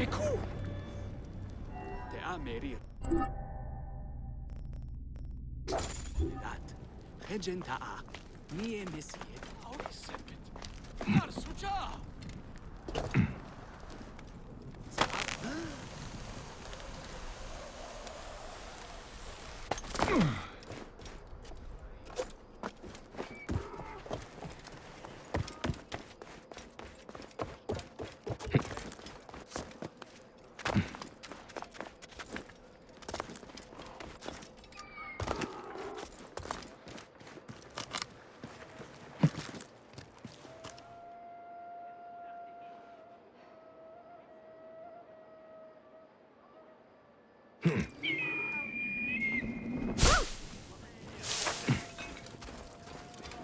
Keku! Te amerir. Dat. Regenta'a. Mie mesiet. Auri sepet. Marsuja!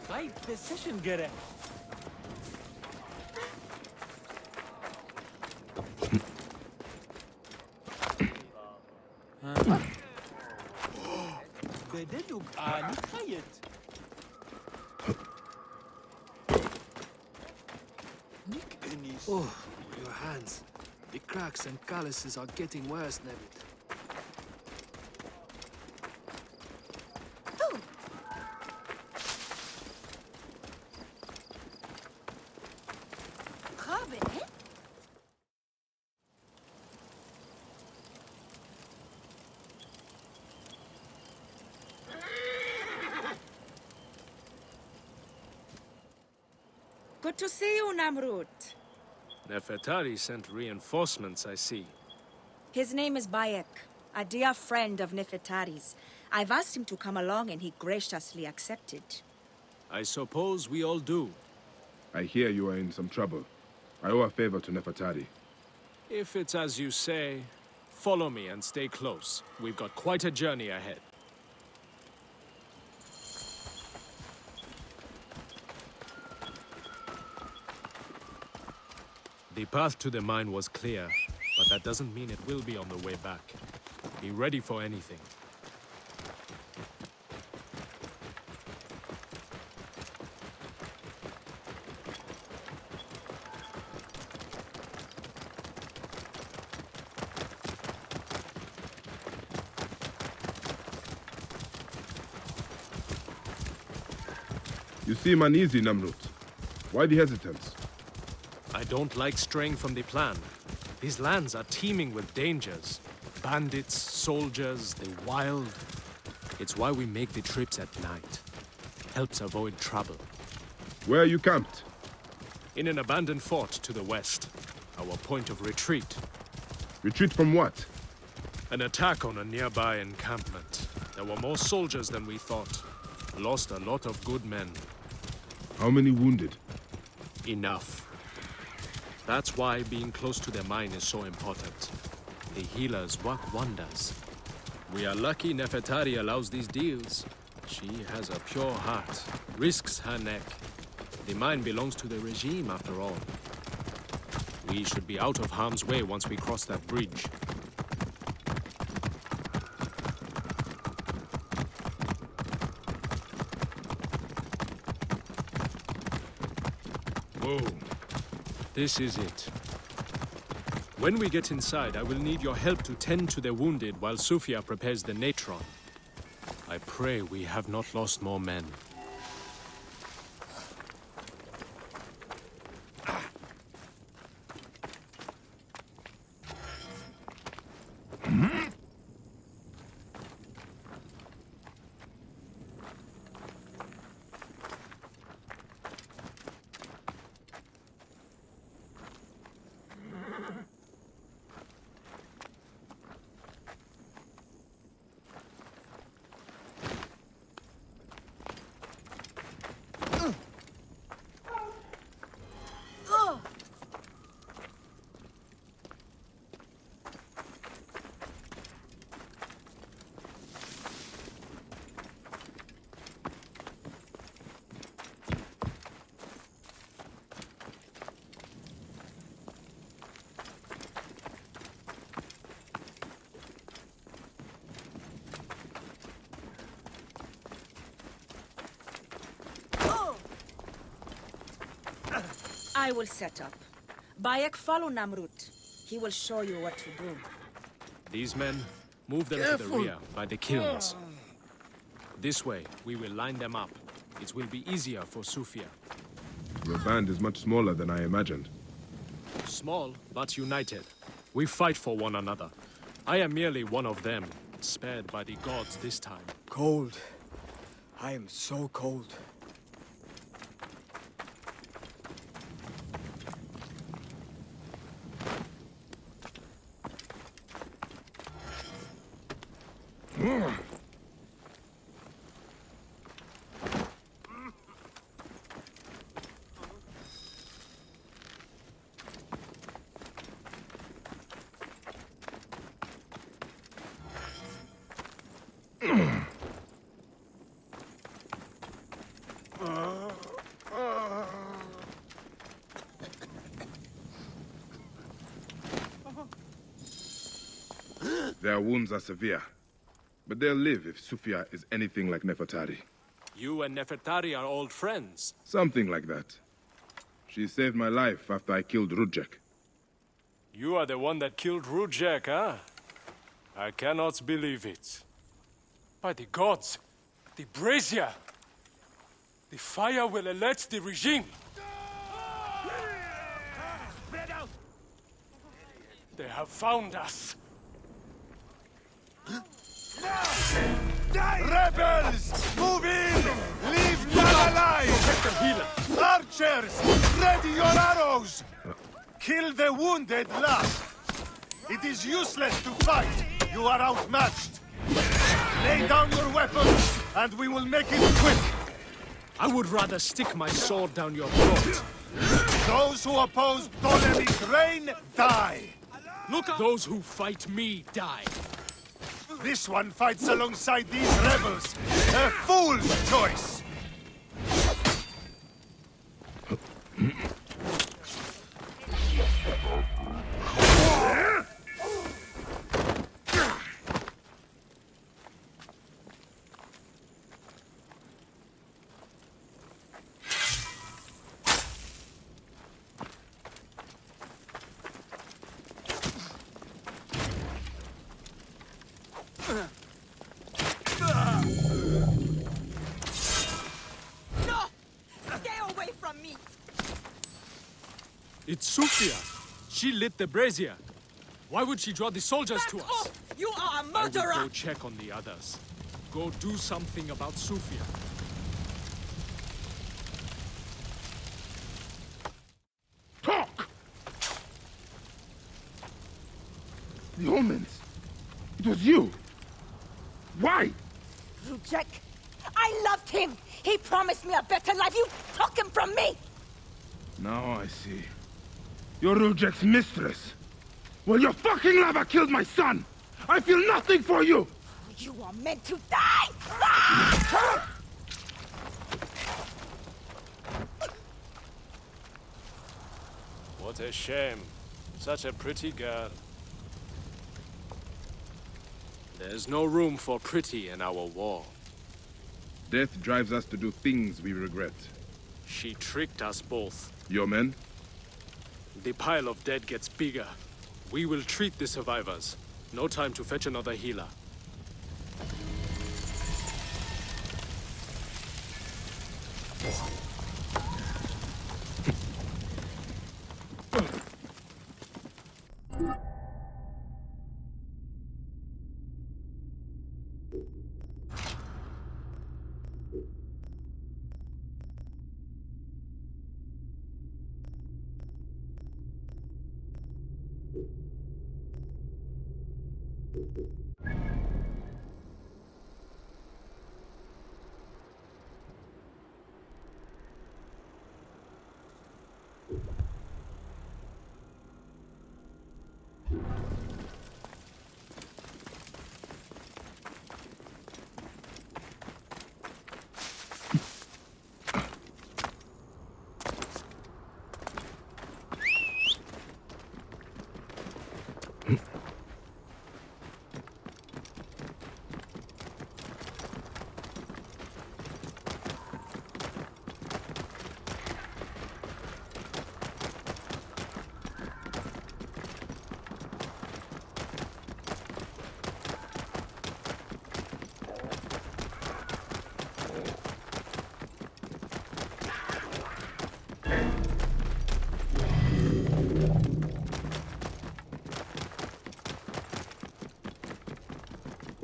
Right decision, Gere. Bededuk ani kayet. Nick Ennis. Oh, your hands. The cracks and calluses are getting worse, Nevid. Good to see you, Namrud. Nefertari sent reinforcements, I see. His name is Bayek, a dear friend of Nefertari's. I've asked him to come along and he graciously accepted. I suppose we all do. I hear you are in some trouble. I owe a favor to Nefertari. If it's as you say, follow me and stay close. We've got quite a journey ahead. The path to the mine was clear, but that doesn't mean it will be on the way back. Be ready for anything. You seem uneasy, Namrut. Why the hesitance? I don't like straying from the plan. These lands are teeming with dangers. Bandits, soldiers, the wild. It's why we make the trips at night. Helps avoid trouble. Where are you camped? In an abandoned fort to the west. Our point of retreat. Retreat from what? An attack on a nearby encampment. There were more soldiers than we thought. Lost a lot of good men. How many wounded? Enough. That's why being close to the mine is so important. The healers work wonders. We are lucky Nefertari allows these deals. She has a pure heart, risks her neck. The mine belongs to the regime after all. We should be out of harm's way once we cross that bridge. Whoa. This is it. When we get inside, I will need your help to tend to the wounded while Sufia prepares the natron. I pray we have not lost more men. I will set up. Bayek, follow Namrut. He will show you what to do. These men, move them to the rear, by the kilns. This way, we will line them up. It will be easier for Sufia. Your band is much smaller than I imagined. Small, but united. We fight for one another. I am merely one of them, spared by the gods this time. Cold. I am so cold. Their wounds are severe, but they'll live if Sufia is anything like Nefertari. You and Nefertari are old friends. Something like that. She saved my life after I killed Rudjek. You are the one that killed Rudjek, huh? I cannot believe it. By the gods, the brazier! The fire will alert the regime! They have found us! Rebels! Move in! Leave none alive! Archers! Ready your arrows! Kill the wounded last! It is useless to fight! You are outmatched! Lay down your weapons, and we will make it quick! I would rather stick my sword down your throat. Those who oppose Ptolemy's reign, die! Look at those who fight me die. This one fights alongside these rebels! A fool's choice! No! Stay away from me! It's Sufia. She lit the brazier. Why would she draw the soldiers to us? Off! You are a I will murderer! go check on the others. Go do something about Sufia. Talk! The omens! It was you! Why? Rujek, I loved him! He promised me a better life! You took him from me! Now I see. You're Rujek's mistress. Well, your fucking lover killed my son! I feel nothing for you! You are meant to die! Ah! What a shame. Such a pretty girl. There's no room for pretty in our war. Death drives us to do things we regret. She tricked us both. Your men? The pile of dead gets bigger. We will treat the survivors. No time to fetch another healer.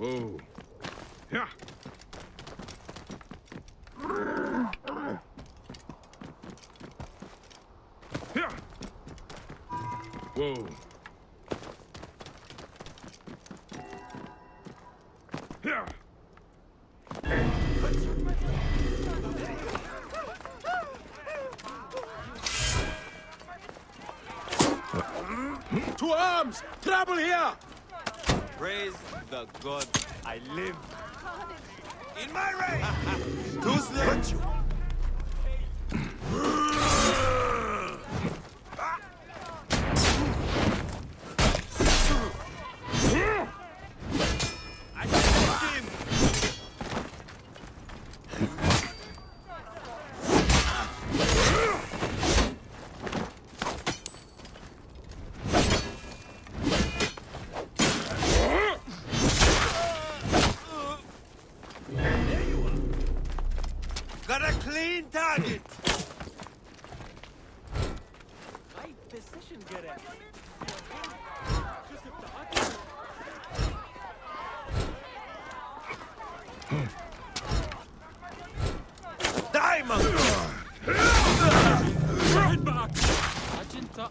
Whoa. Yeah. Yeah. Whoa. Yeah. To arms! Trouble here! Praise the God I live. In my reign! Too late. I shot him! Got a clean target. Right position, get it. Diamond. Head back! Agenta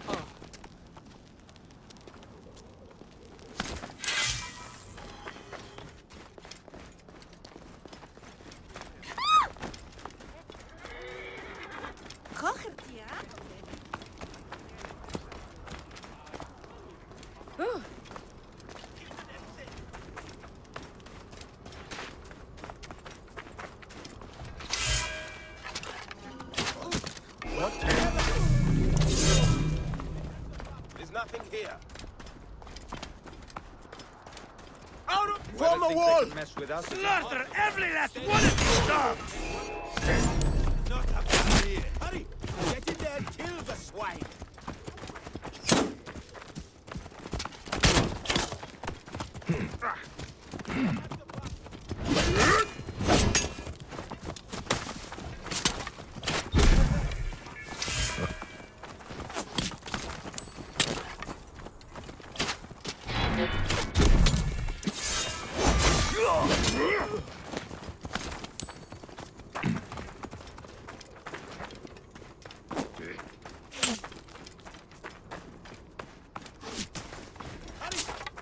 There's nothing here. Out of... Form a wall. Mess with us. Slaughter every last one of these dogs! Not up here. Hurry! Get in there and kill the swine!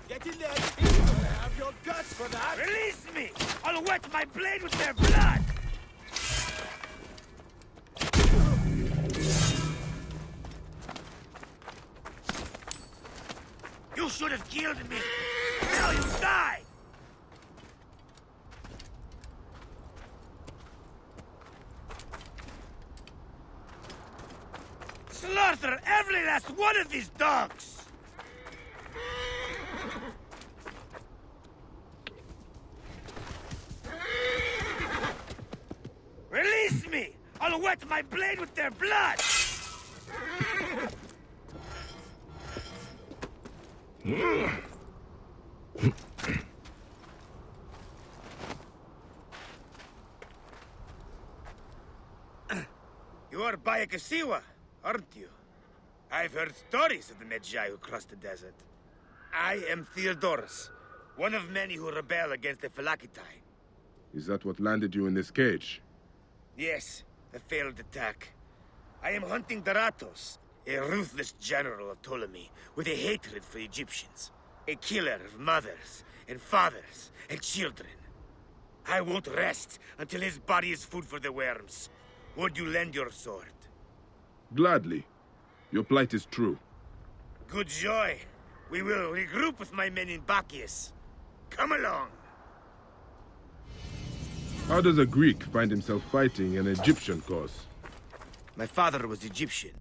Get in there and kill them! I have your guts for that! Release me! I'll wet my blade with their blood! You should have killed me! Now you die! Slaughter every last one of these dogs! Release me! I'll wet my blade with their blood! You are Bayakasiwa, aren't you? I've heard stories of the Medjay who crossed the desert. I am Theodorus, one of many who rebel against the Phylakitai. Is that what landed you in this cage? Yes, a failed attack. I am hunting Daratos, a ruthless general of Ptolemy with a hatred for Egyptians. A killer of mothers and fathers and children. I won't rest until his body is food for the worms. Would you lend your sword? Gladly. Your plight is true. Good joy. We will regroup with my men in Bacchius. Come along. How does a Greek find himself fighting an Egyptian cause? My father was Egyptian.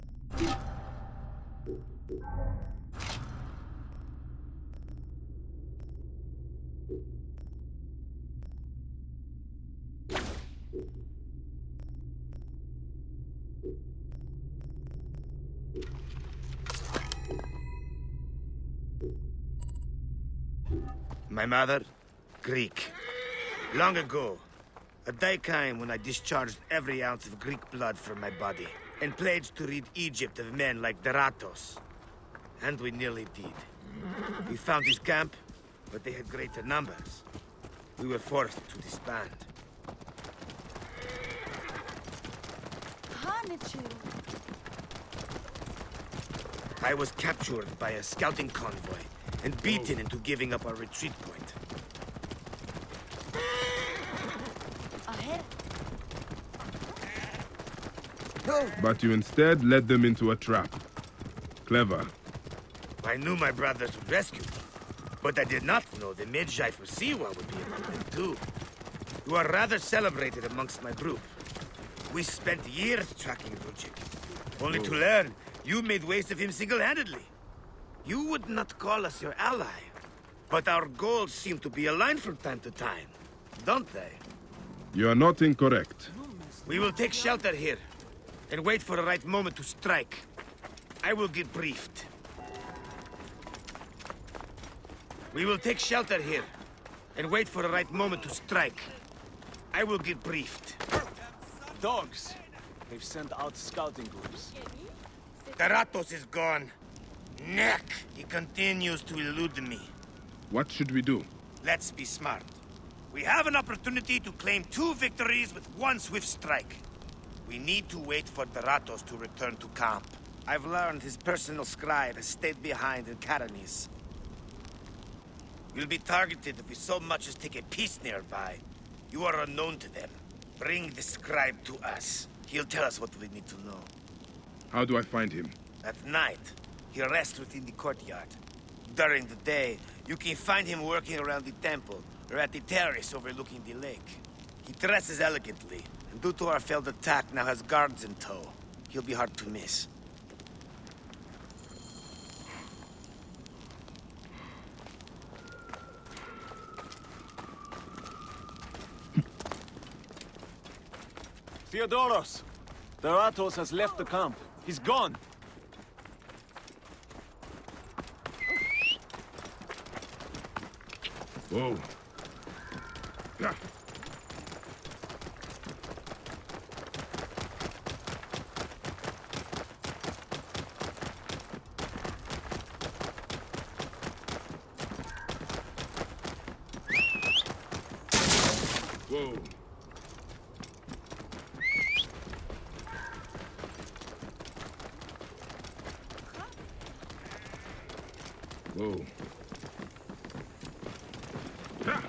My mother? Greek. Long ago, a day came when I discharged every ounce of Greek blood from my body and pledged to rid Egypt of men like Daratos. And we nearly did. We found his camp, but they had greater numbers. We were forced to disband. I was captured by a scouting convoy and beaten into giving up our retreat point. But you instead led them into a trap. Clever. I knew my brothers would rescue me, but I did not know the Medjay for Siwa would be among them too. You are rather celebrated amongst my group. We spent years tracking Rujik, only to learn you made waste of him single-handedly. You would not call us your ally, but our goals seem to be aligned from time to time, don't they? You are not incorrect. We will take shelter here, and wait for the right moment to strike. I will get briefed. We will take shelter here, and wait for the right moment to strike. I will get briefed. Dogs. They've sent out scouting groups. Taratos is gone. Neck! He continues to elude me. What should we do? Let's be smart. We have an opportunity to claim 2 victories with 1 swift strike. We need to wait for Taratos to return to camp. I've learned his personal scribe has stayed behind in Karanis. You'll be targeted if we so much as take a piece nearby. You are unknown to them. Bring the scribe to us. He'll tell us what we need to know. How do I find him? At night, he rests within the courtyard. During the day, you can find him working around the temple, or at the terrace overlooking the lake. He dresses elegantly, and due to our failed attack, now has guards in tow. He'll be hard to miss. Theodoros! Taratos has left the camp. He's gone. Whoa. Yeah. Whoa. Whoa. Ah.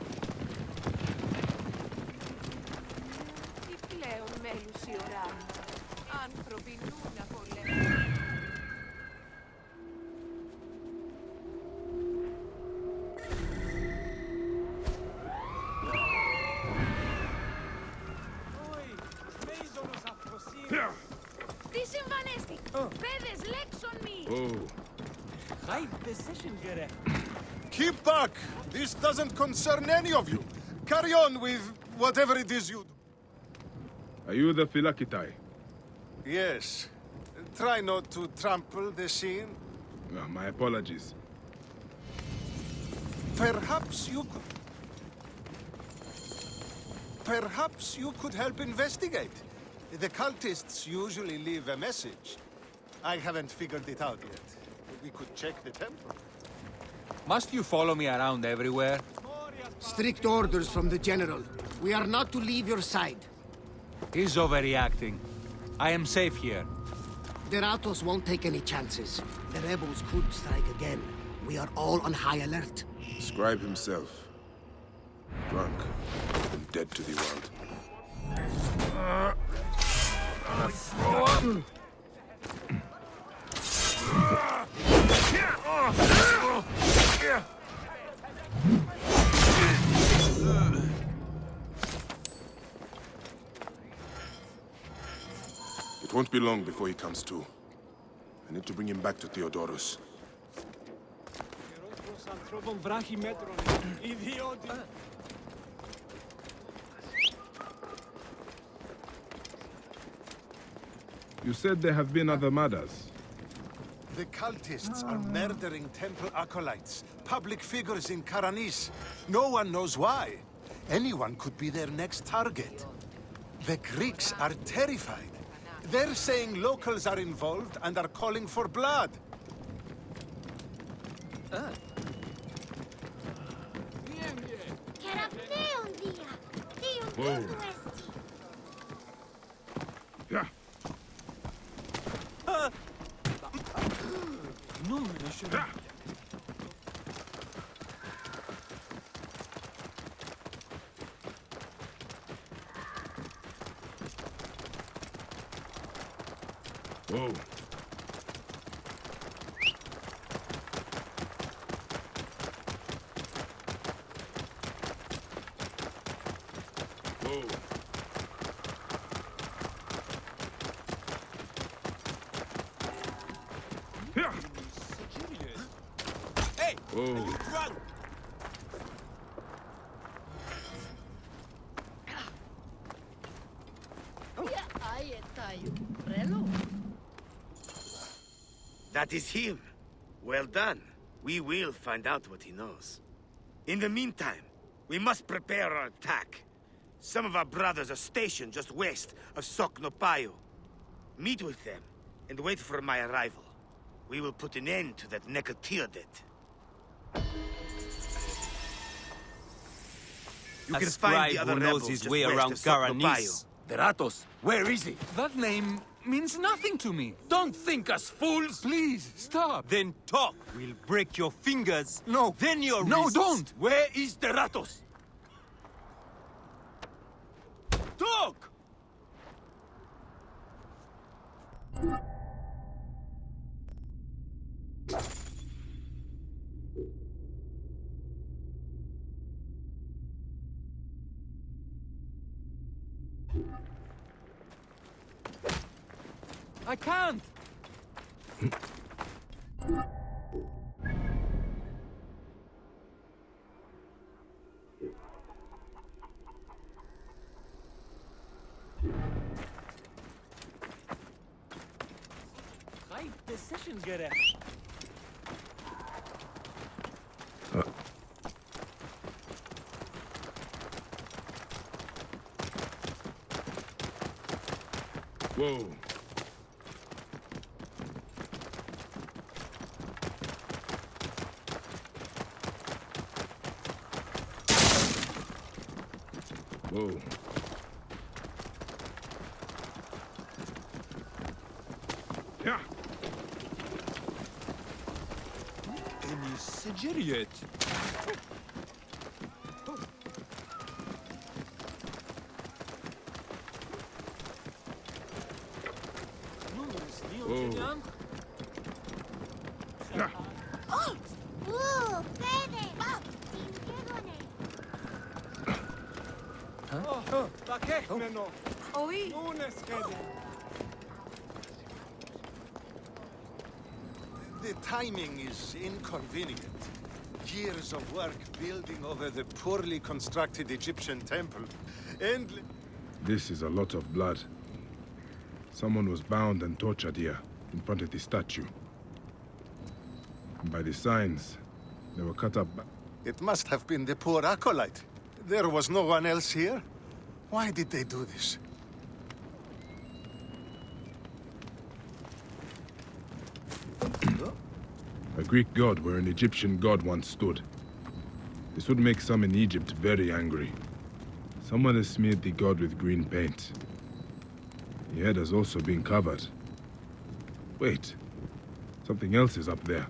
Τι πλέον μέλους η ώρα μου. Άνθρωποι νου να πολέμουν. Τι συμβανέστη. Πέδες, λέξον μη. Whoa. High decision, Gere. Keep back! This doesn't concern any of you. Carry on with whatever it is you do. Are you the Philakitai? Yes. Try not to trample the scene. My apologies. Perhaps you could help investigate. The cultists usually leave a message. I haven't figured it out yet. We could check the temple. Must you follow me around everywhere? Strict orders from the General. We are not to leave your side. He's overreacting. I am safe here. Deratos won't take any chances. The rebels could strike again. We are all on high alert. Scribe himself. Drunk and dead to the world. It won't be long before he comes to. I need to bring him back to Theodoros. You said there have been other murders. The cultists are murdering temple acolytes, public figures in Karanis. No one knows why. Anyone could be their next target. The Greeks are terrified. They're saying locals are involved and are calling for blood. Κεραυνέων Whoa. Yeah. No, monsieur. Whoa. Whoa. Yeah. Hey! Whoa. Are you drunk? That is him. Well done. We will find out what he knows. In the meantime, we must prepare our attack. Some of our brothers are stationed just west of Soknopayo. Meet with them and wait for my arrival. We will put an end to that Nekatiodet. You A can scribe find the other who knows rebels his just way west around of Soknopayo. Garanis. The Ratos. Where is he? That name means nothing to me. Don't think us fools! Please, stop. Then talk. We'll break your fingers. No. Then your No, wrists. don't. Where is the Ratos? Talk! I can't. Right decision gerecht. Whoa. Whoa. Yeah. Any Sigiriot. Whoa. Yeah. Oui. The timing is inconvenient. Years of work building over the poorly constructed Egyptian temple. And This is a lot of blood. Someone was bound and tortured here, in front of the statue. And by the signs, they were cut up. it must have been the poor acolyte. There was no one else here. Why did they do this? A Greek god where an Egyptian god once stood. This would make some in Egypt very angry. Someone has smeared the god with green paint. The head has also been covered. Wait, something else is up there.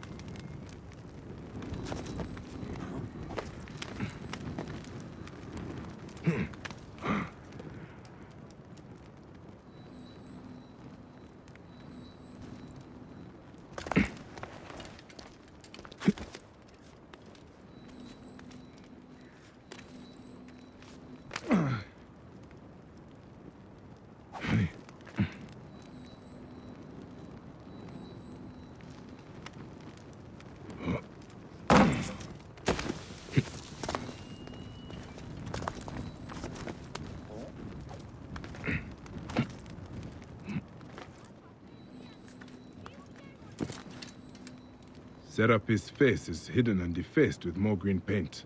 Serapis' face is hidden and defaced with more green paint.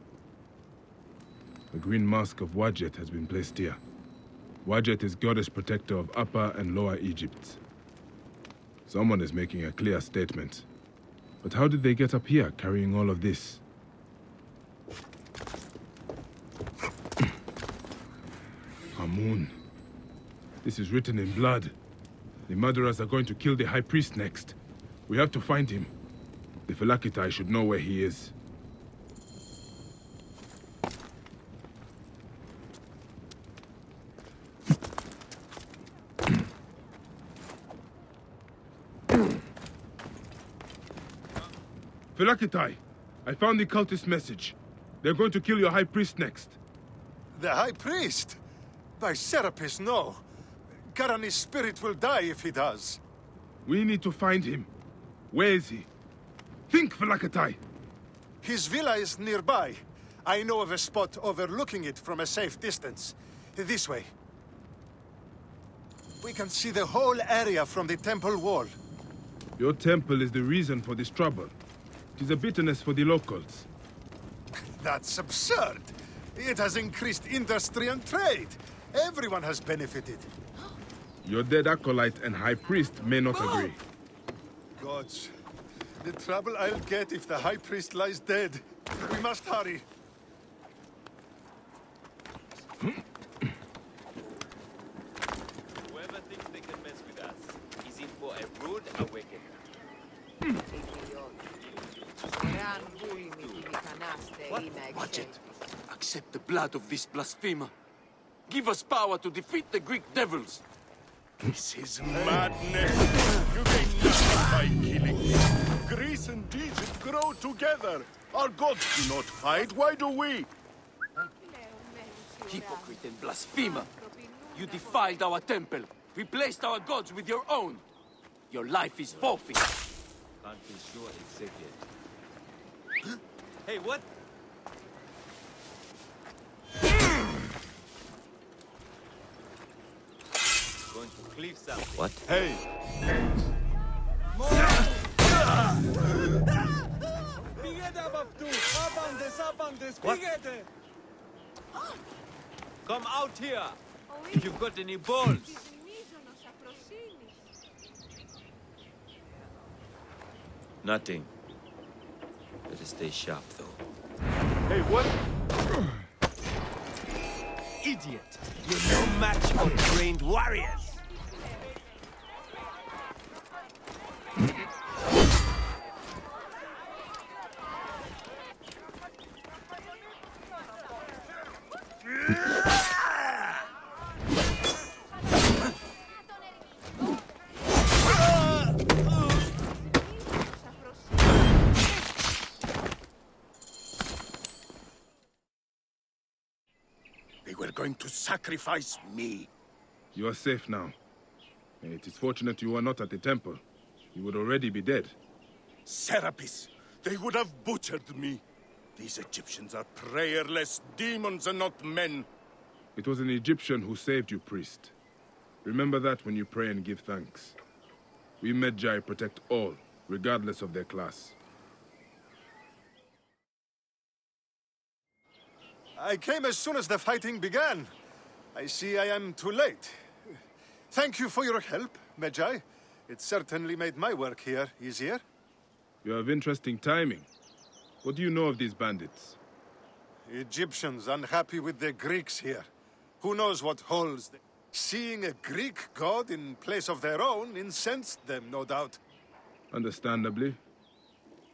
The green mask of Wadjet has been placed here. Wadjet is goddess protector of Upper and Lower Egypt. Someone is making a clear statement. But how did they get up here carrying all of this? moon. This is written in blood. The murderers are going to kill the High Priest next. We have to find him. The Phylakitai should know where he is. Phylakitai, I found the cultist message. They're going to kill your High Priest next. The High Priest? By Serapis, no. Garani's spirit will die if he does. We need to find him. Where is he? Think, Phylakitai! His villa is nearby. I know of a spot overlooking it from a safe distance. This way. We can see the whole area from the temple wall. Your temple is the reason for this trouble. It is a bitterness for the locals. That's absurd. It has increased industry and trade. Everyone has benefited. Your dead acolyte and high priest may not agree. Gods, the trouble I'll get if the high priest lies dead. We must hurry. Whoever thinks they can mess with us is in for a rude awakening. Watch it. Accept the blood of this blasphemer. Give us power to defeat the Greek devils. This is madness. You gain nothing by killing me. Greece and Egypt grow together. Our gods do not fight. Why do we? Hypocrite and blasphemer. You defiled our temple. Replaced our gods with your own. Your life is forfeit. Can't be sure it's safe yet. Hey, what? Going to cleave something. What? Hey! What? Come out here! If you've got any balls! Nothing. Better stay sharp, though. Hey, what? Idiot! You're no match for trained warriors! They were going to sacrifice me. You are safe now. It is fortunate you are not at the temple. You would already be dead. Serapis, they would have butchered me. These Egyptians are prayerless demons and not men. It was an Egyptian who saved you, priest. Remember that when you pray and give thanks. We Magi protect all, regardless of their class. I came as soon as the fighting began. I see I am too late. Thank you for your help, Magi. It certainly made my work here easier. You have interesting timing. What do you know of these bandits? Egyptians unhappy with the Greeks here. Who knows what holds them? Seeing a Greek god in place of their own incensed them, no doubt. Understandably.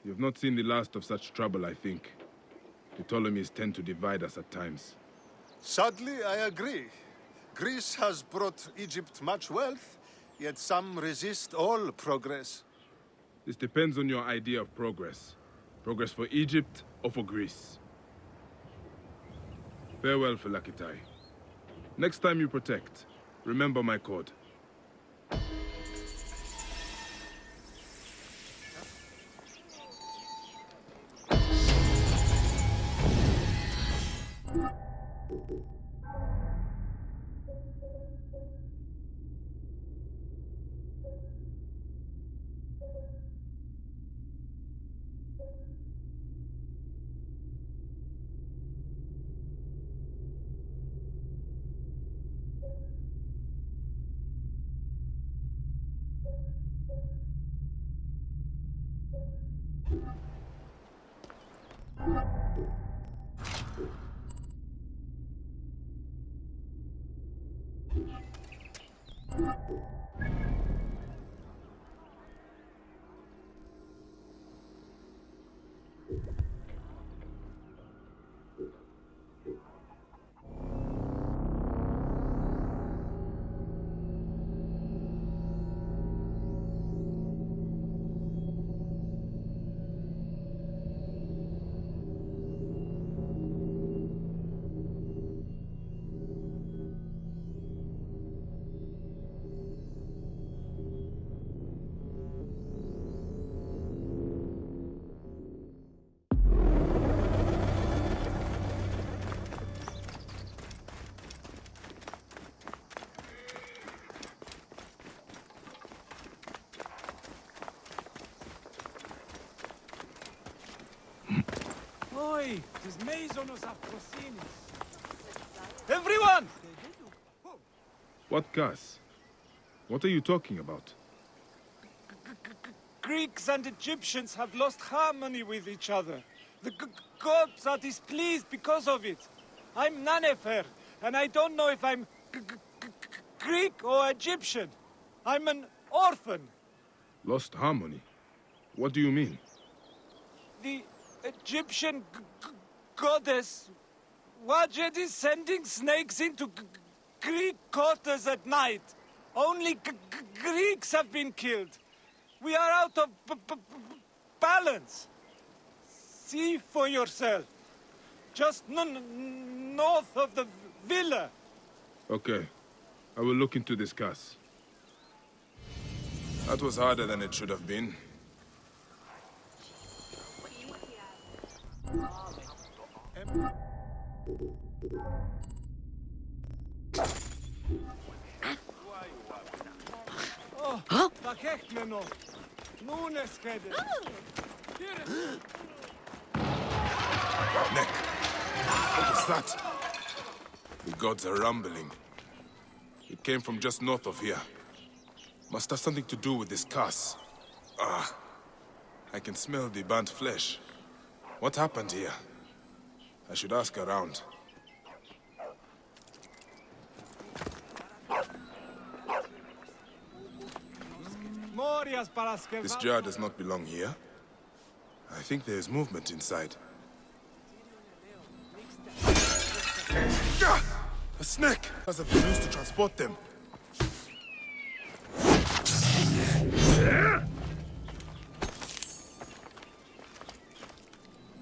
You have not seen the last of such trouble, I think. The Ptolemies tend to divide us at times. Sadly, I agree. Greece has brought Egypt much wealth, yet some resist all progress. This depends on your idea of progress. Progress for Egypt or for Greece. Farewell, Phylakitai. Next time you protect, remember my code. Oi, τις μέιζονος αφροσύνης. Everyone! What gas? What are you talking about? Greeks and Egyptians have lost harmony with each other. The gods are displeased because of it. I'm Nanefer, and I don't know if I'm Greek or Egyptian. I'm an orphan. Lost harmony? What do you mean? The Egyptian goddess Wajet is sending snakes into Greek quarters at night. Only Greeks have been killed. We are out of balance. See for yourself. Just north of the villa. Okay. I will look into this gas. That was harder than it should have been. Neck. What is that? The gods are rumbling. It came from just north of here. Must have something to do with this curse. Ah, I can smell the burnt flesh. What happened here? I should ask around. This jar does not belong here. I think there is movement inside. Ah! A snake! Must have been used to transport them.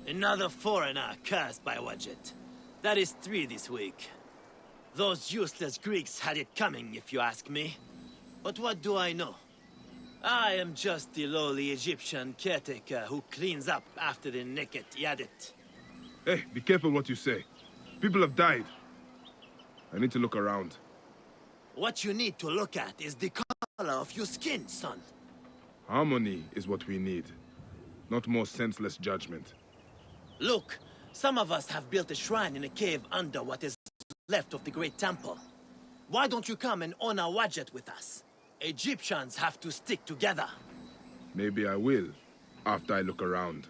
Another foreigner cursed by Wajet. That is 3 this week. Those useless Greeks had it coming, if you ask me. But what do I know? I am just the lowly Egyptian caretaker who cleans up after the naked Yadit. Hey, be careful what you say. People have died. I need to look around. What you need to look at is the color of your skin, son. Harmony is what we need, not more senseless judgment. Look, some of us have built a shrine in a cave under what is left of the great temple. Why don't you come and honor Wajet with us? Egyptians have to stick together. Maybe I will, after I look around.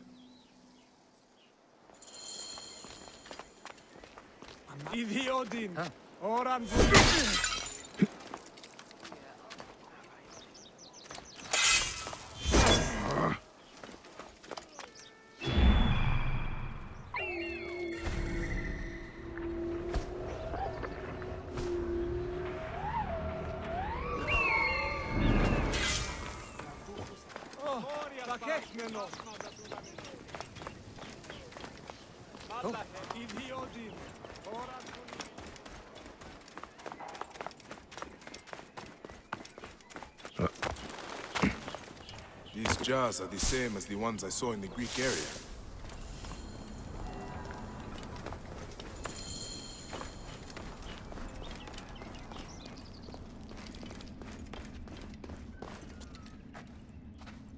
These jars are the same as the ones I saw in the Greek area.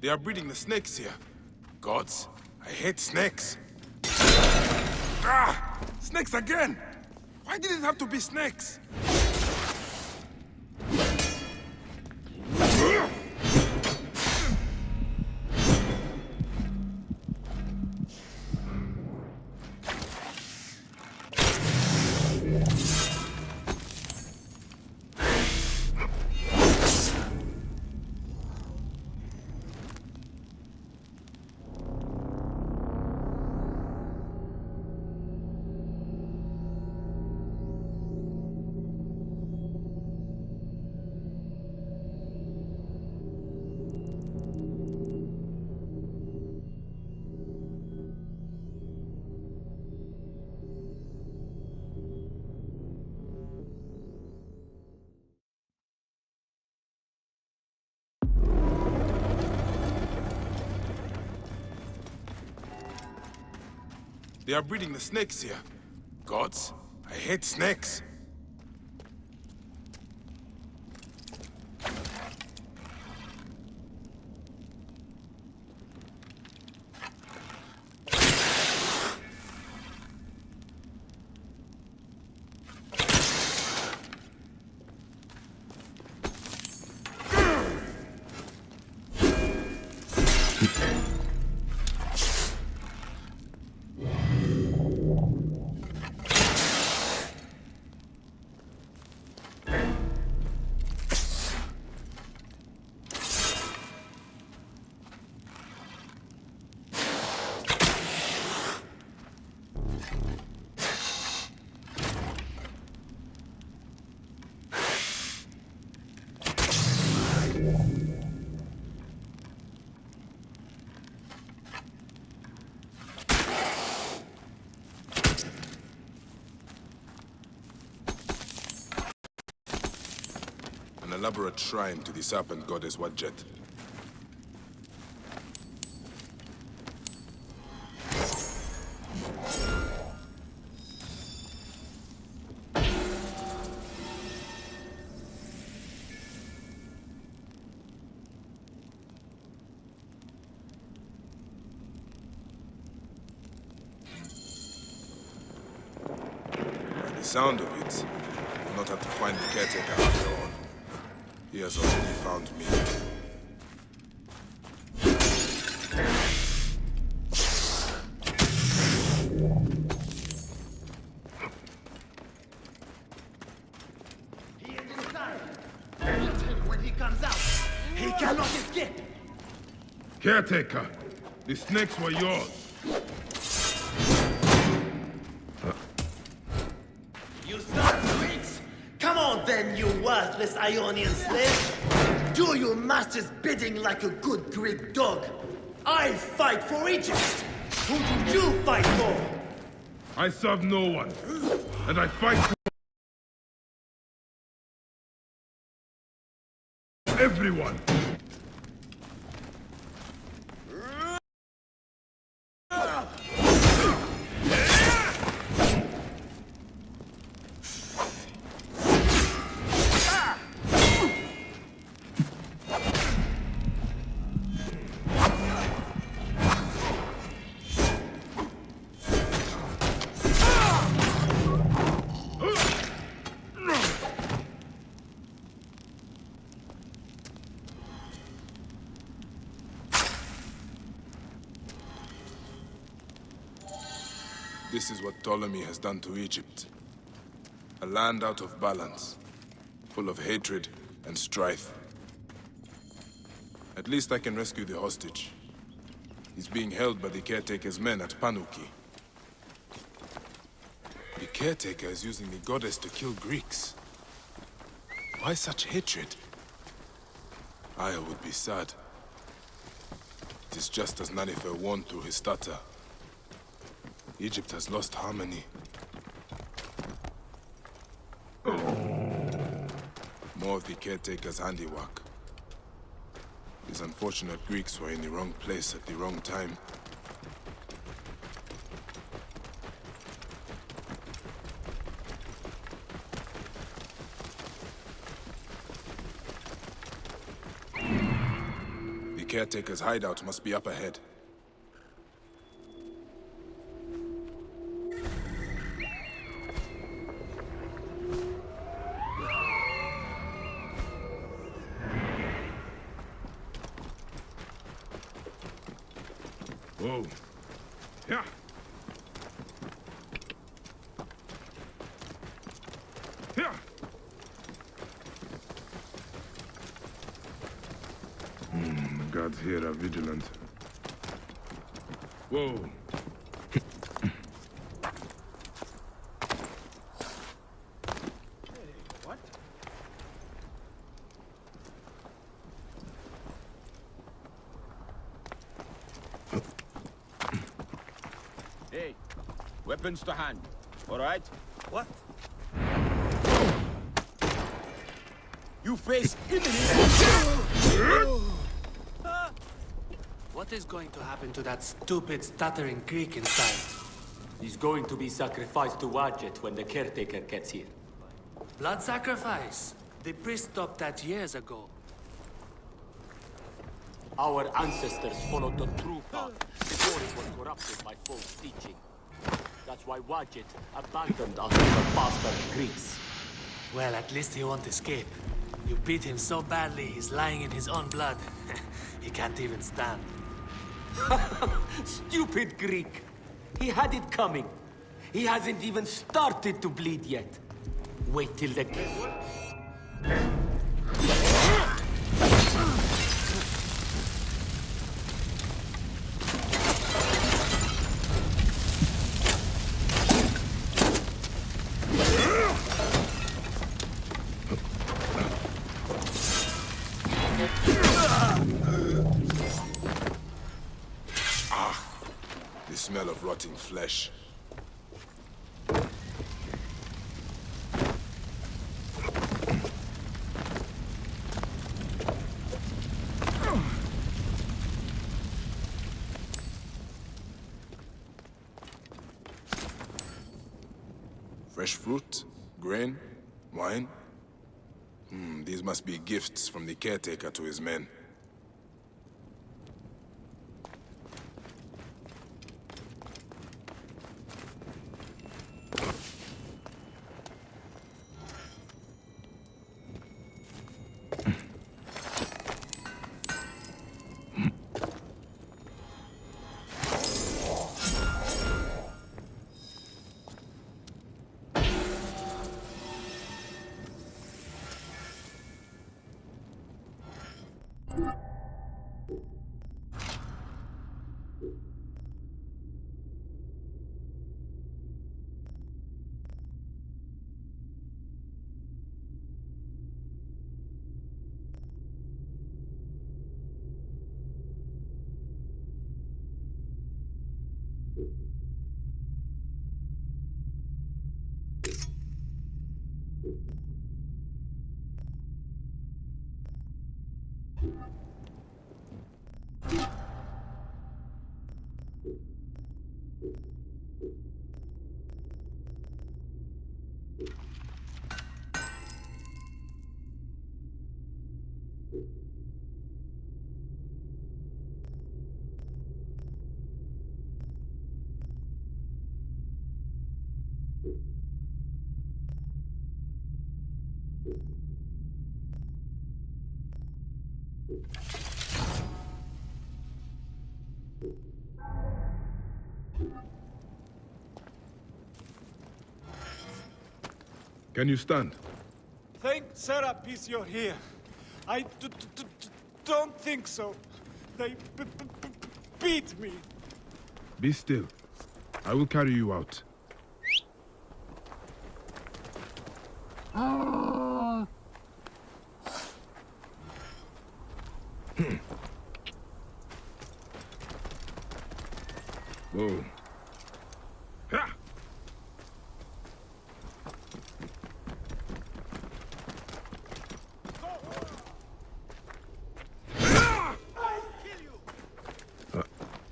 They are breeding the snakes here. Gods, I hate snakes. Ah! Snakes again! Why did it have to be snakes? They are breeding the snakes here. Gods, I hate snakes. An elaborate shrine to the serpent goddess Wadjet. By the sound of it, I'll not have to find the caretaker after all. He has already found me. He is inside. Beat him when he comes out. He cannot escape. Caretaker, the snakes were yours. You son of Greeks! Come on then, you worthless Ionian slave! Do your master's bidding like a good Greek dog. I fight for Egypt! Who do you fight for? I serve no one, and I fight for everyone. This is what Ptolemy has done to Egypt. A land out of balance, full of hatred and strife. At least I can rescue the hostage. He's being held by the caretaker's men at Panuki. The caretaker is using the goddess to kill Greeks. Why such hatred? Aya would be sad. It is just as Nanifer warned through his stutter. Egypt has lost harmony. More of the caretaker's handiwork. These unfortunate Greeks were in the wrong place at the wrong time. The caretaker's hideout must be up ahead. Whoa. Yeah. Yeah. The guards here are vigilant. Whoa. Hey, weapons to hand. All right? What? You face imminent... What is going to happen to that stupid, stuttering Greek inside? He's going to be sacrificed to Wadjet when the caretaker gets here. Blood sacrifice. The priest stopped that years ago. Our ancestors followed the true path before it was corrupted by false teaching. That's why Wadjet abandoned us to the bastard Greeks. Well, at least he won't escape. You beat him so badly, he's lying in his own blood. He can't even stand. Stupid Greek! He had it coming. He hasn't even started to bleed yet. Wait till the... The smell of rotting flesh. Fresh fruit, grain, wine. These must be gifts from the caretaker to his men. Can you stand? Thank Serapis you're here. I don't think so. They beat me. Be still. I will carry you out. Whoa. Ha!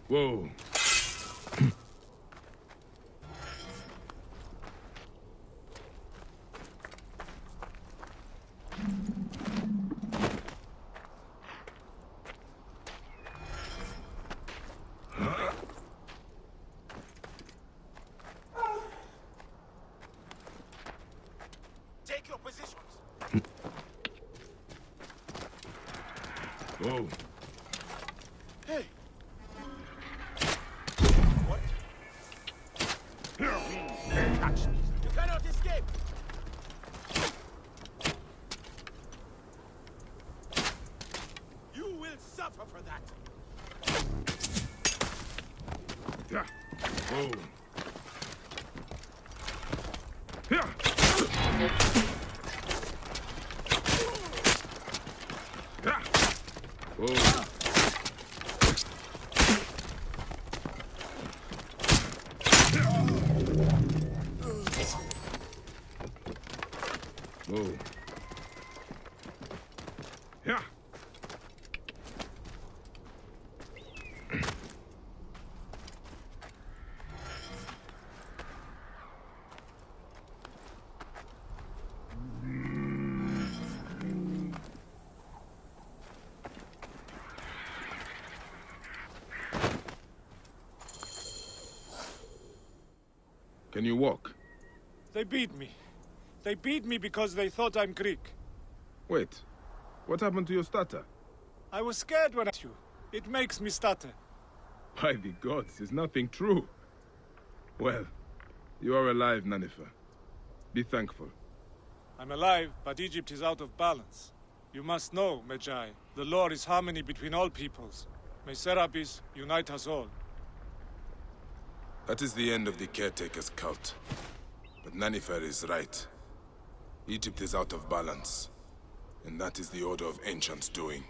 Whoa. Take your positions. Whoa. Hey. What? Catch me. You cannot escape. You will suffer for that. Yeah. Whoa. Yeah. Yeah. Whoa. Whoa. Yeah. Can you walk? They beat me. They beat me because they thought I'm Greek. Wait, what happened to your stutter? I was scared when I met you. It makes me stutter. By the gods, is nothing true. Well, you are alive, Nanifer. Be thankful. I'm alive, but Egypt is out of balance. You must know, Magi, the law is harmony between all peoples. May Serapis unite us all. That is the end of the caretaker's cult. But Nanifer is right. Egypt is out of balance. And that is the Order of Ancients doing.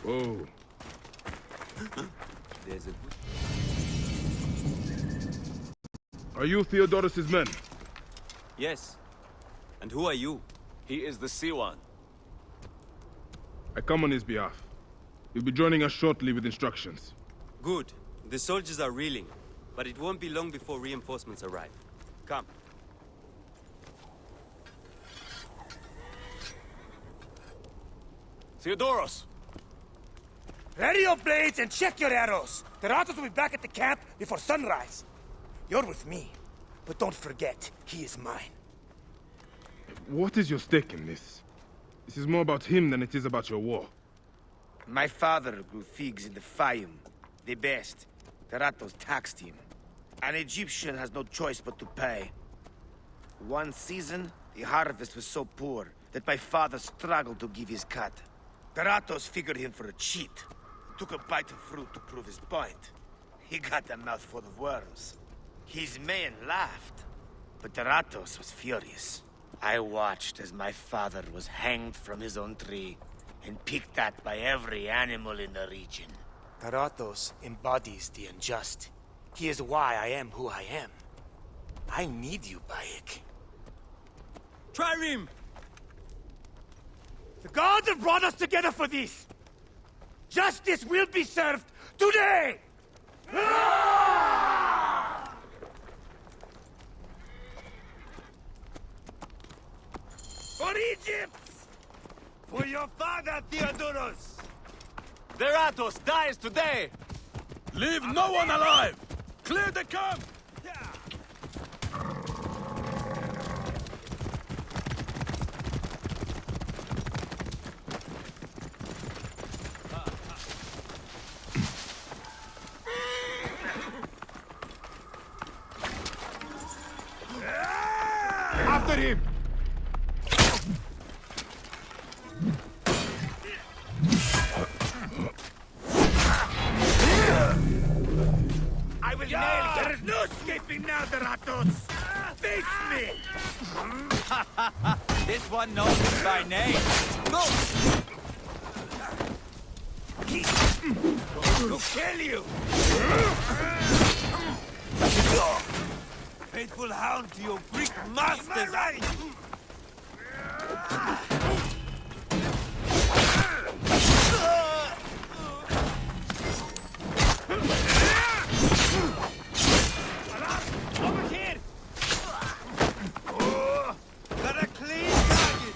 Oh. There's a good... Are you Theodorus's men? Yes. And who are you? He is the Siwan. I come on his behalf. He'll be joining us shortly with instructions. Good. The soldiers are reeling, but it won't be long before reinforcements arrive. Come. Theodoros! Ready your blades and check your arrows. The Ratos will be back at the camp before sunrise. You're with me, but don't forget, he is mine. What is your stake in this? This is more about him than it is about your war. My father grew figs in the Fayum. The best. The Ratos taxed him. An Egyptian has no choice but to pay. One season, the harvest was so poor that my father struggled to give his cut. The Ratos figured him for a cheat. Took a bite of fruit to prove his point. He got a mouthful of worms. His men laughed, but the Ratos was furious. I watched as my father was hanged from his own tree and picked at by every animal in the region. Taratos embodies the unjust. He is why I am who I am. I need you, Bayek. Trireme! The gods have brought us together for this! Justice will be served today! For Egypt! For your father, Theodoros! The Ratos dies today! Leave no one alive! Clear the camp! After him! I will nail you! There is no escaping now, the Ratos! Face me! This one knows me by name. Go! To kill you! Faithful hound to your Greek masters, right? Over here! Oh, got a clean target!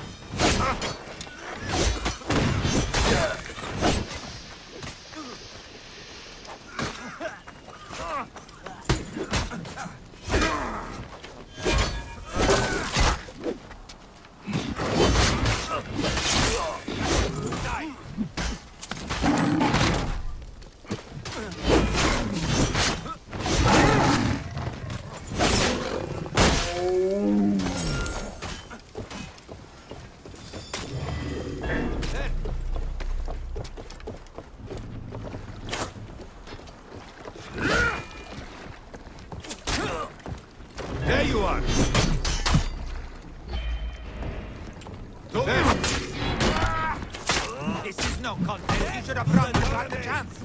There you are! This is no contest. You should have brought the chance.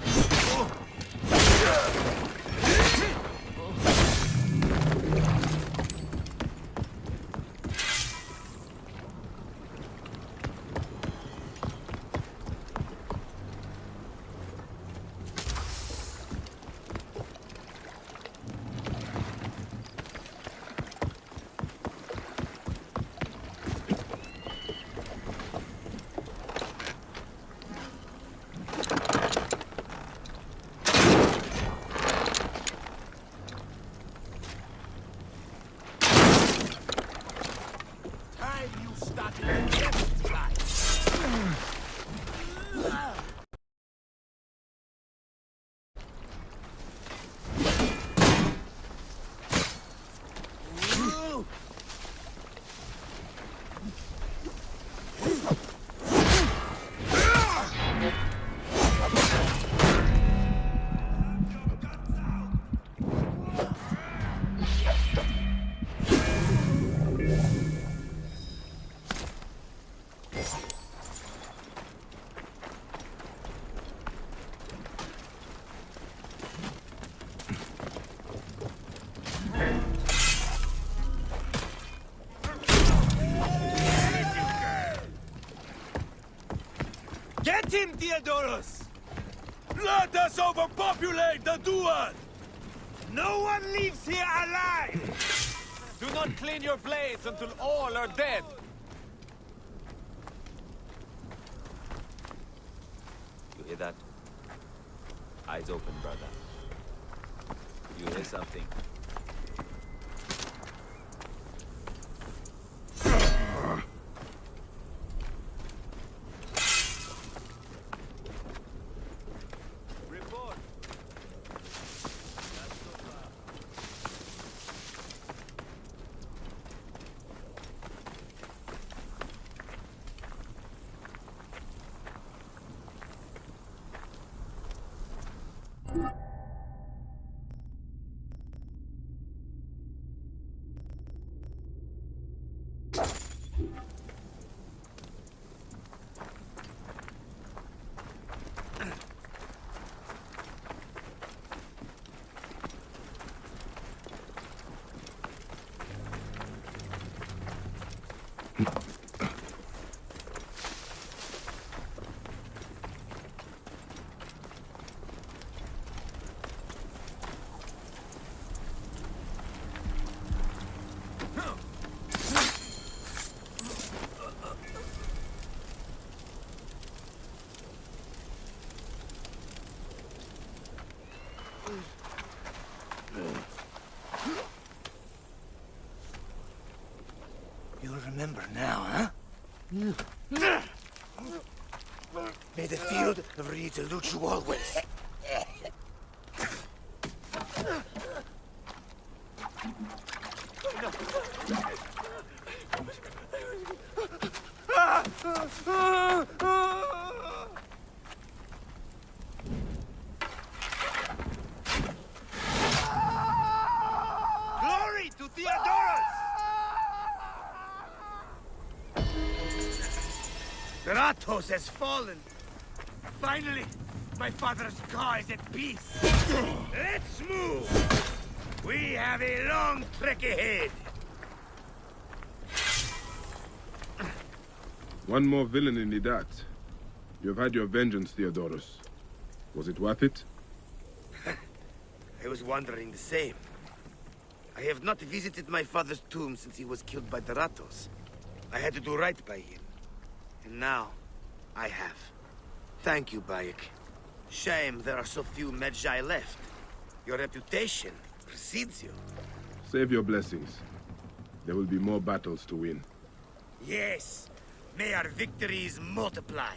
Get him, Theodorus! Let us overpopulate the duel! No one leaves here alive! Do not clean your blades until all are dead. You hear that? Eyes open, brother. You hear something? Report. You'll remember now, huh? May the field of Reed elude you always. Glory to Theodorus! Gratos has fallen. Finally, My father's car is at peace. Let's move! We have a long trek ahead. One more villain in Idat. You have had your vengeance, Theodorus. Was it worth it? I was wondering the same. I have not visited my father's tomb since he was killed by the Ratos. I had to do right by him. And now, I have. Thank you, Bayek. Shame there are so few Medjay left. Your reputation precedes you. Save your blessings. There will be more battles to win. Yes. May our victories multiply.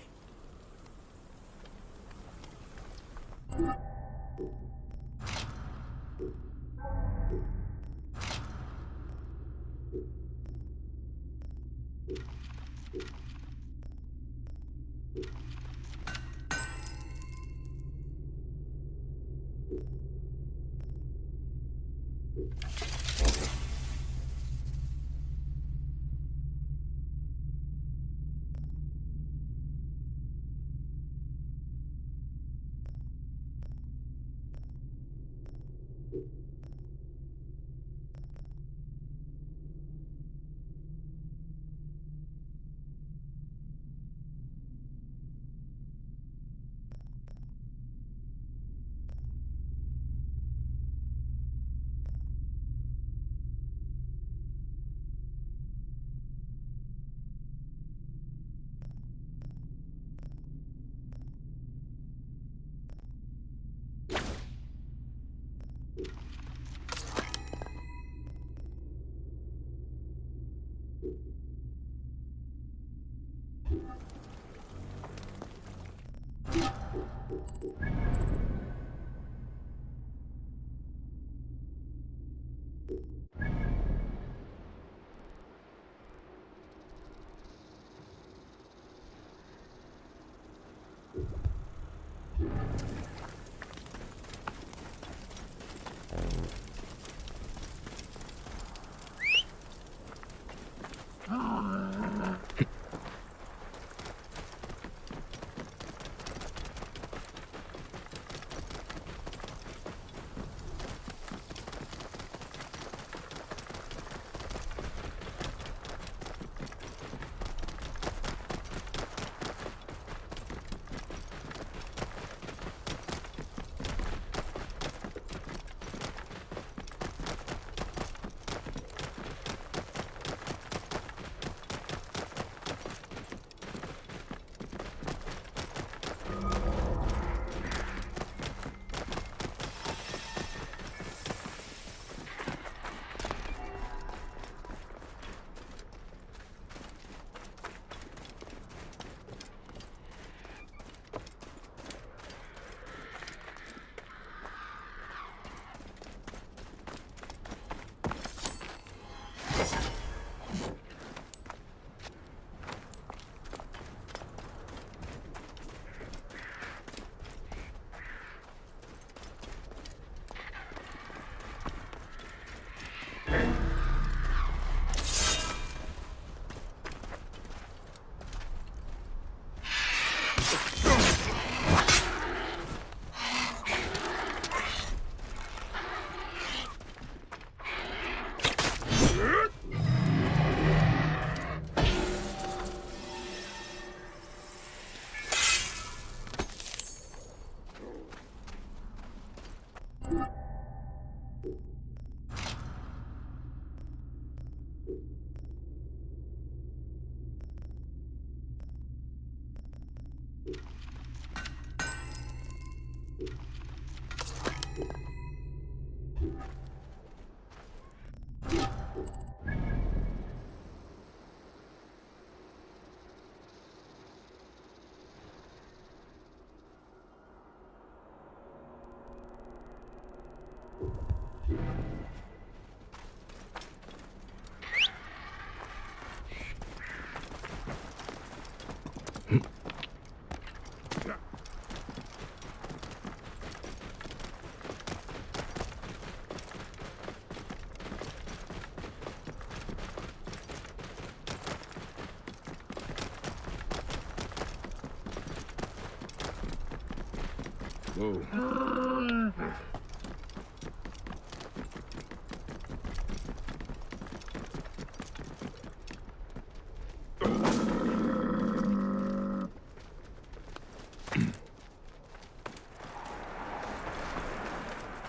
Whoa.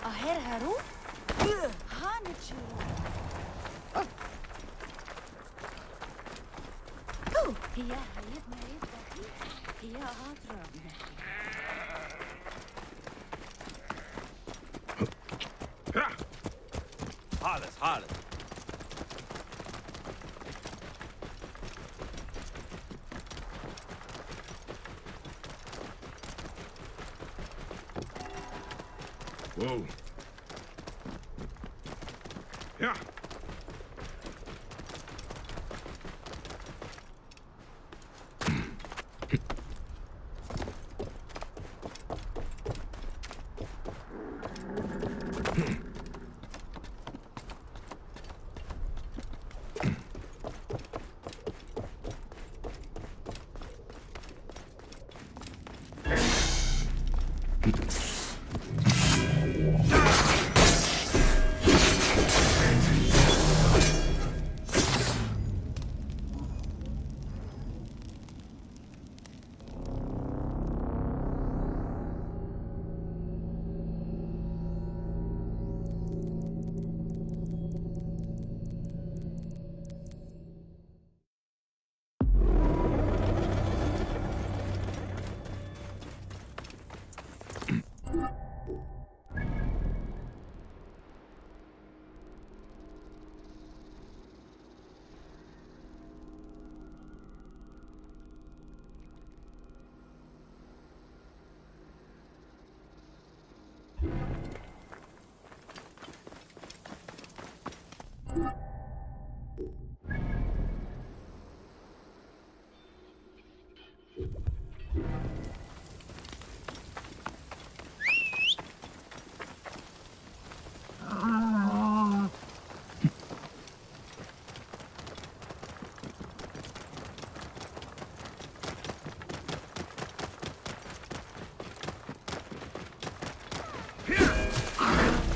Aher haru? Hanichu. Oh, هي حياتنا هي عطرة. Hollis. Whoa. Yeah.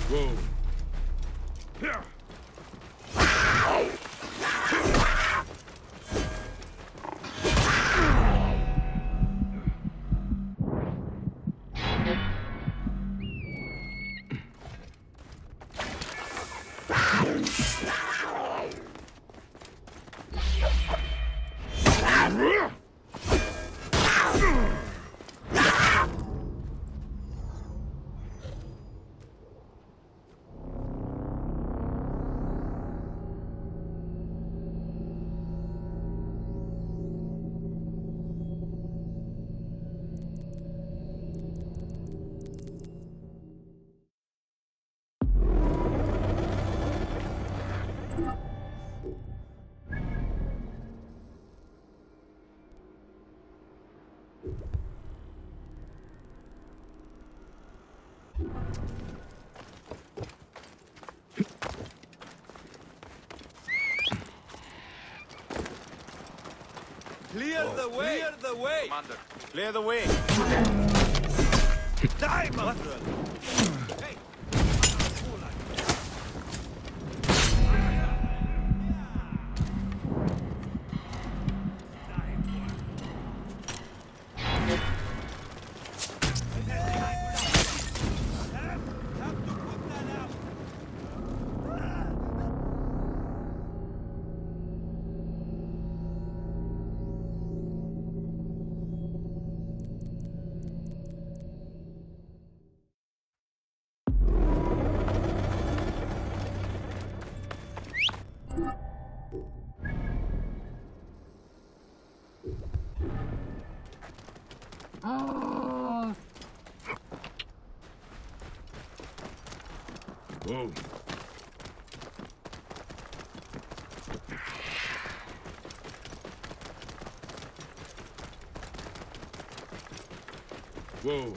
Whoa. Yeah. Clear the way! Clear the way! Commander, clear the way! Die, Mongrel! Hey! Whoa. Whoa.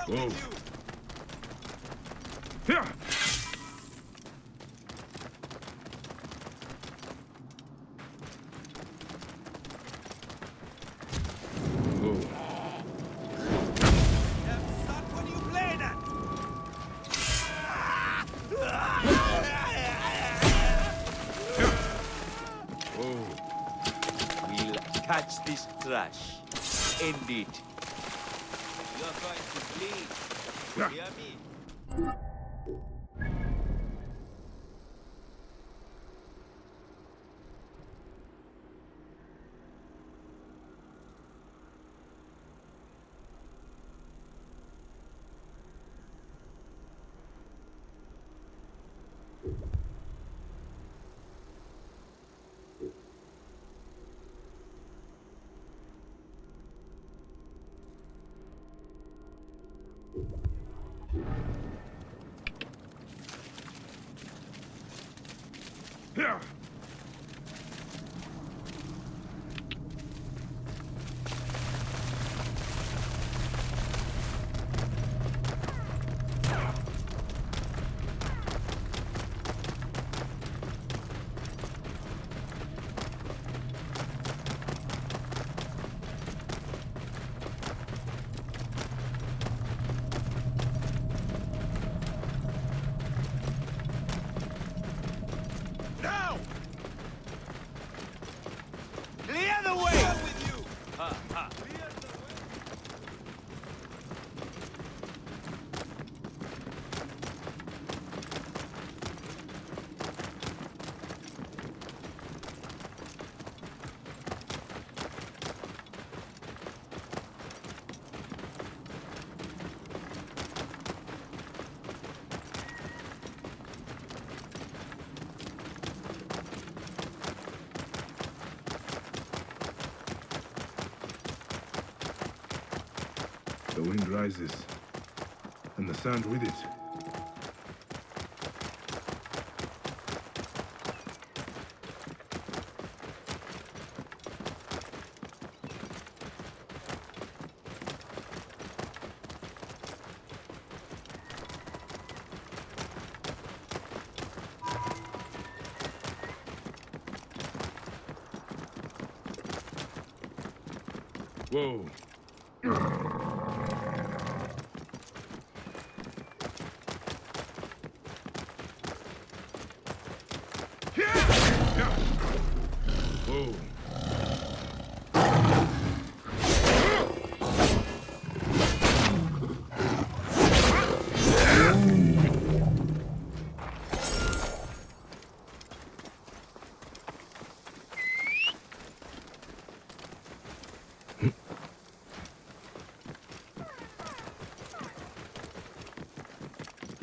Whoa. Here. We'll catch this trash. End it. You're going to bleed. Hear me? Here. Now! The wind rises, and the sand with it. Whoa. Whoa.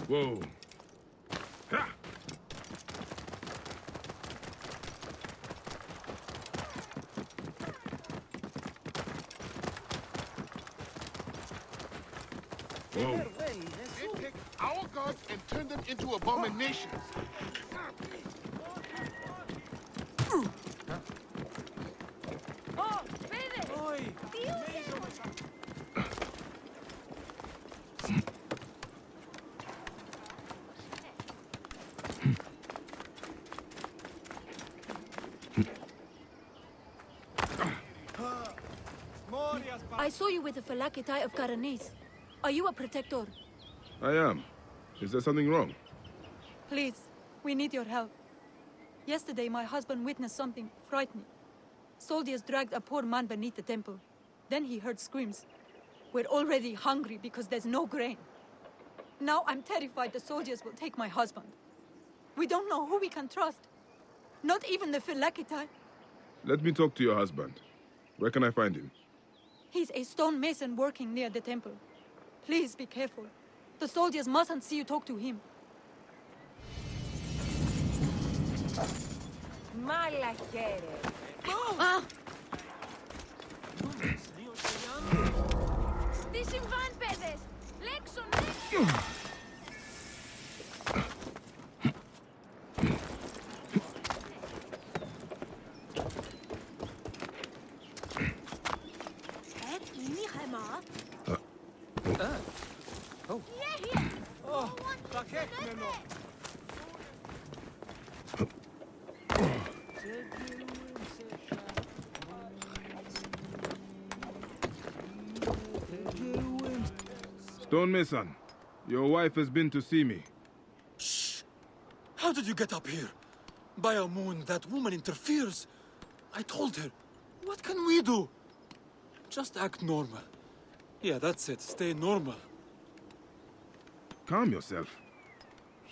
Whoa. Ha! Whoa. They take our gods and turn them into abominations. Oh, Fede! I saw you with the Phylakitai of Karanis. Are you a protector? I am. Is there something wrong? Please, we need your help. Yesterday, my husband witnessed something frightening. Soldiers dragged a poor man beneath the temple. Then he heard screams. We're already hungry because there's no grain. Now I'm terrified the soldiers will take my husband. We don't know who we can trust. Not even the Phylakitai. Let me talk to your husband. Where can I find him? He's a stone mason working near the temple. Please be careful. The soldiers mustn't see you talk to him. Malachere. Ah! Τι συμβάν, παιδες! Λέξον, λέξον! Stonemason, your wife has been to see me. Shh! How did you get up here? By a moon, that woman interferes. I told her. What can we do? Just act normal. Yeah, that's it. Stay normal. Calm yourself.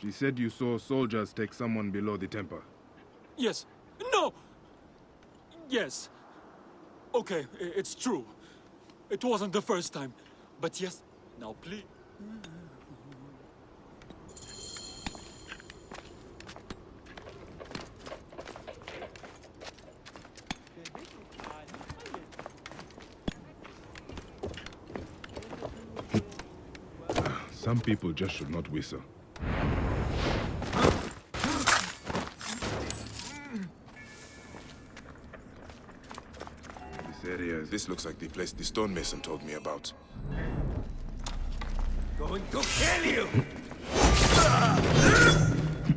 She said you saw soldiers take someone below the temple. Yes. No! Yes. Okay, it's true. It wasn't the first time. But yes, now please. Some people just should not whistle. This looks like the place the stonemason told me about. Going to kill you!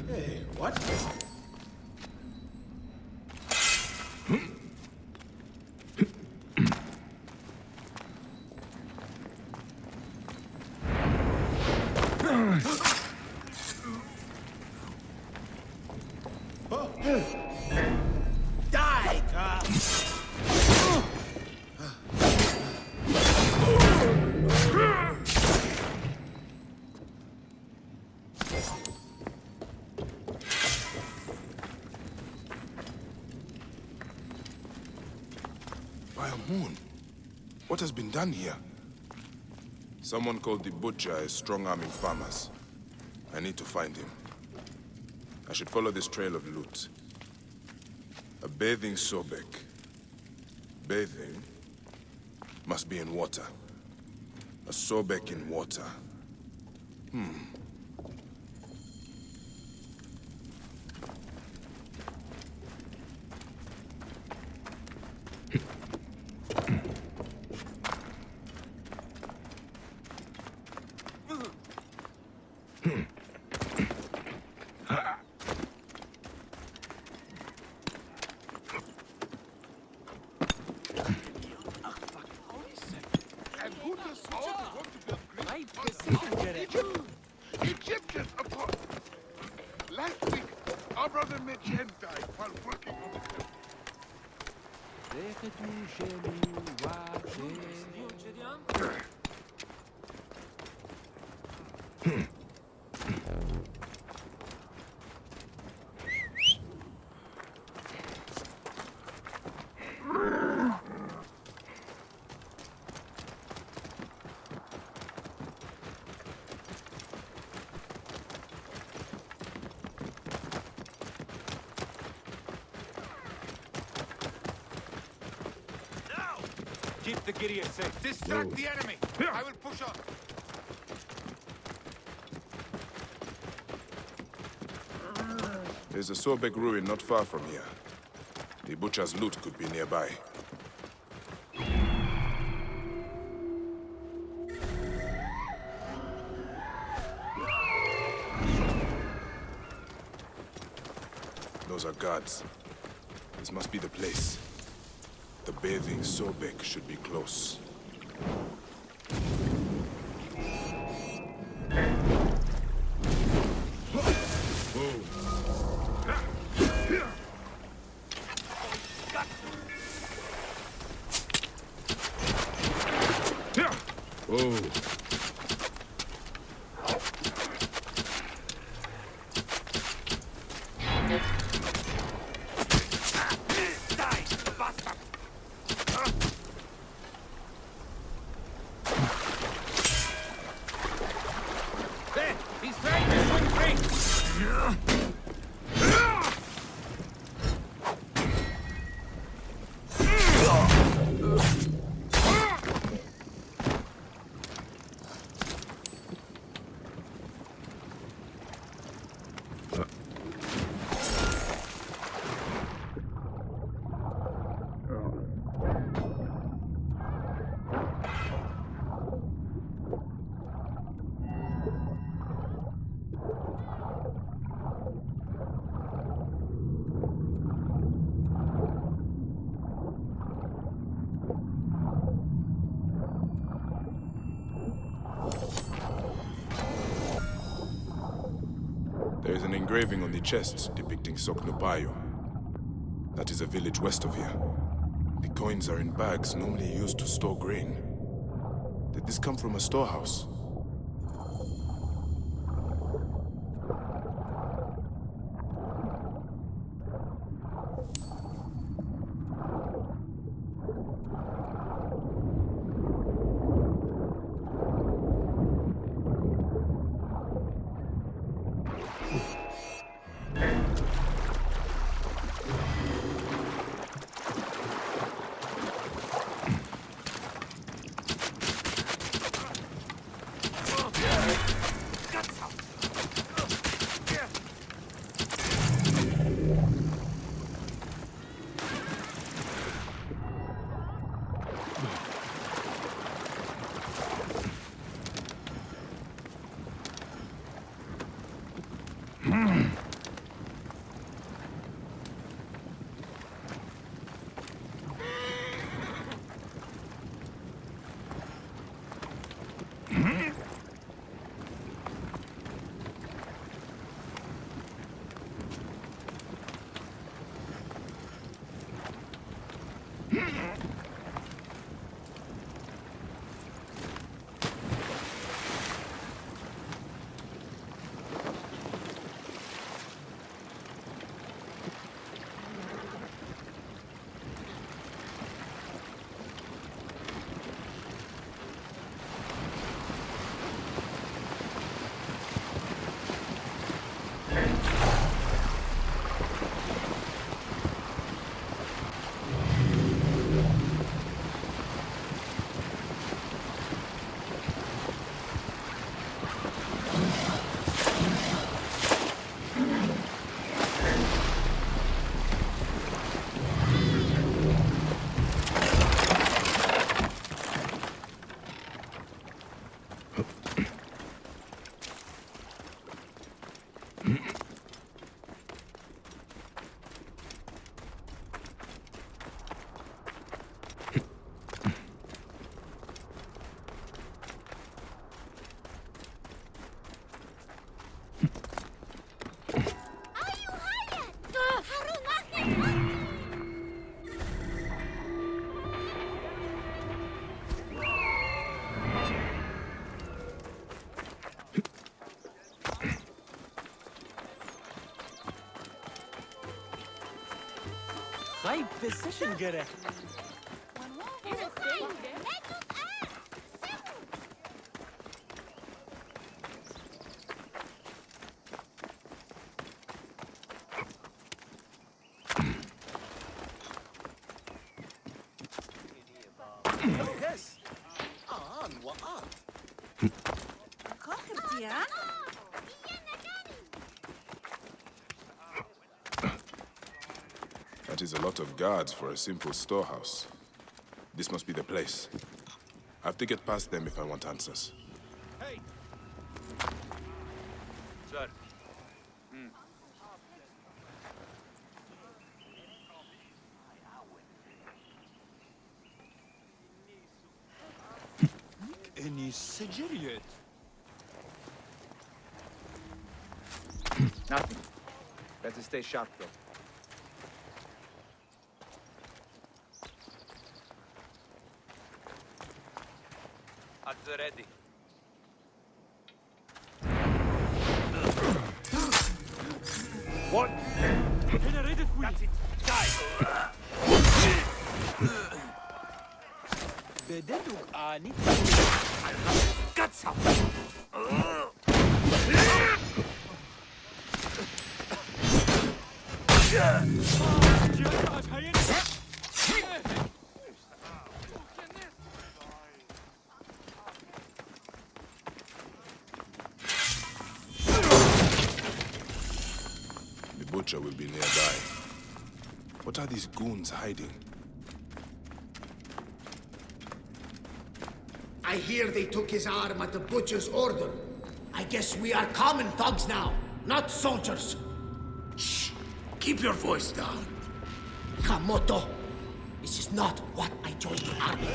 Hey, what? Die, Ka! By a moon. What has been done here? Someone called the Butcher is strong-arming farmers. I need to find him. I should follow this trail of loot. A bathing Sobek. Bathing must be in water. A Sobek in water. And who does all the work to build Greek? Egyptians, of course. Last week, our brother Mechen died while working on the temple. Keep the Gideon safe. Distract the enemy. I will push on. There's a Sobek ruin not far from here. The butcher's loot could be nearby. Those are guards. This must be the place. The bathing Sobek should be close. Whoa. He's trying to swing free! There is an engraving on the chest depicting Soknopayo. That is a village west of here. The coins are in bags normally used to store grain. Did this come from a storehouse? Vay precision gerecht. Yes. وقعت. That is a lot of guards for a simple storehouse. This must be the place. I have to get past them if I want answers. Hey. Sir. Any sigillet? Nothing. Better stay sharp, though. At the ready. What? That's it. Die! بدلوك آني Guts up! The butcher will be nearby. What are these goons hiding? I hear they took his arm at the butcher's order. I guess we are common thugs now, not soldiers. Shh! Keep your voice down. Kamoto, this is not what I joined the army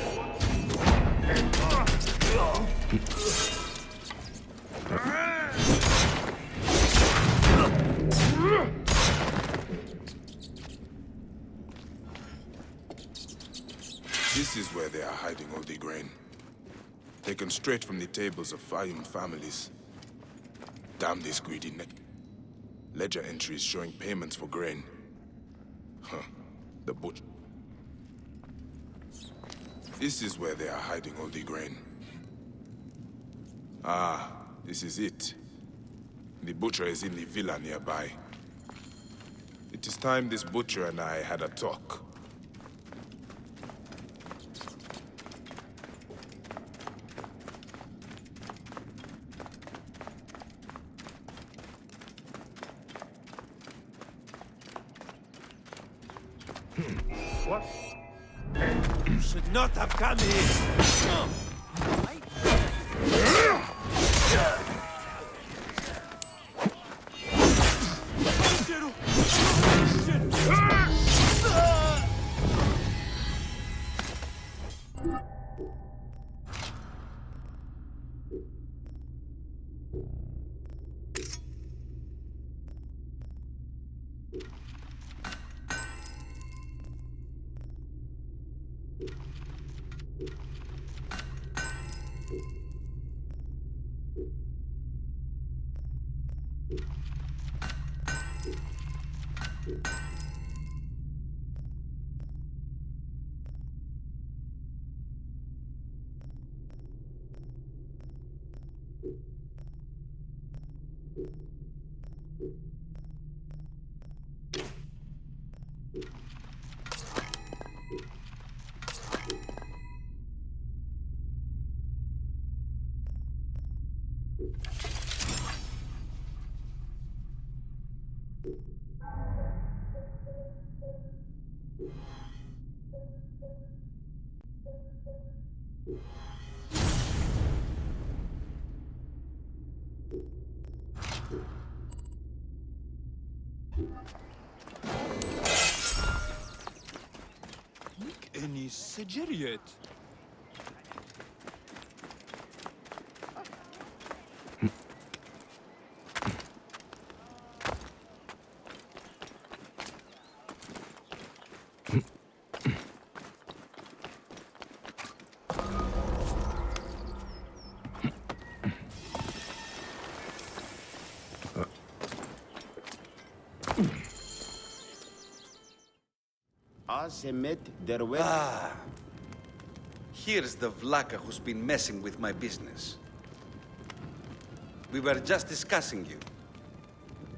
This is where they are hiding all the grain. Taken straight from the tables of Fayum families. Damn this greedy neck. Ledger entries showing payments for grain. Huh. The butcher. This is where they are hiding all the grain. Ah, this is it. The butcher is in the villa nearby. It is time this butcher and I had a talk. What? You should not have come here! Any sigillet? Ah. Here's the Vlaka who's been messing with my business. We were just discussing you.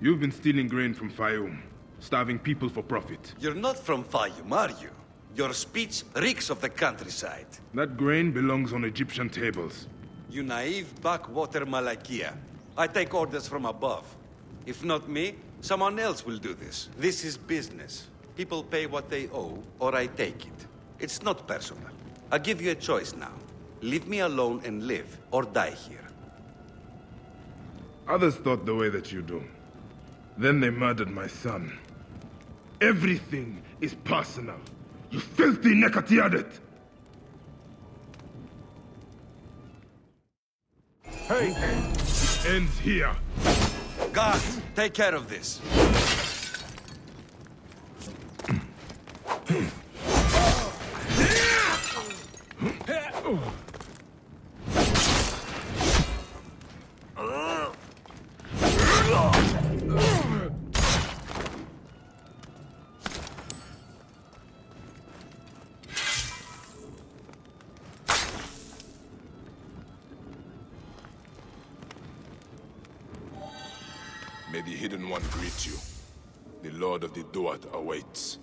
You've been stealing grain from Fayum, starving people for profit. You're not from Fayum, are you? Your speech reeks of the countryside. That grain belongs on Egyptian tables. You naive backwater Malakia. I take orders from above. If not me, someone else will do this. This is business. People pay what they owe, or I take it. It's not personal. I'll give you a choice now. Leave me alone and live, or die here. Others thought the way that you do. Then they murdered my son. Everything is personal. You filthy Nekatiadet! Hey! It ends here. Guards, take care of this. May the Hidden One greet you. The Lord of the Duat awaits.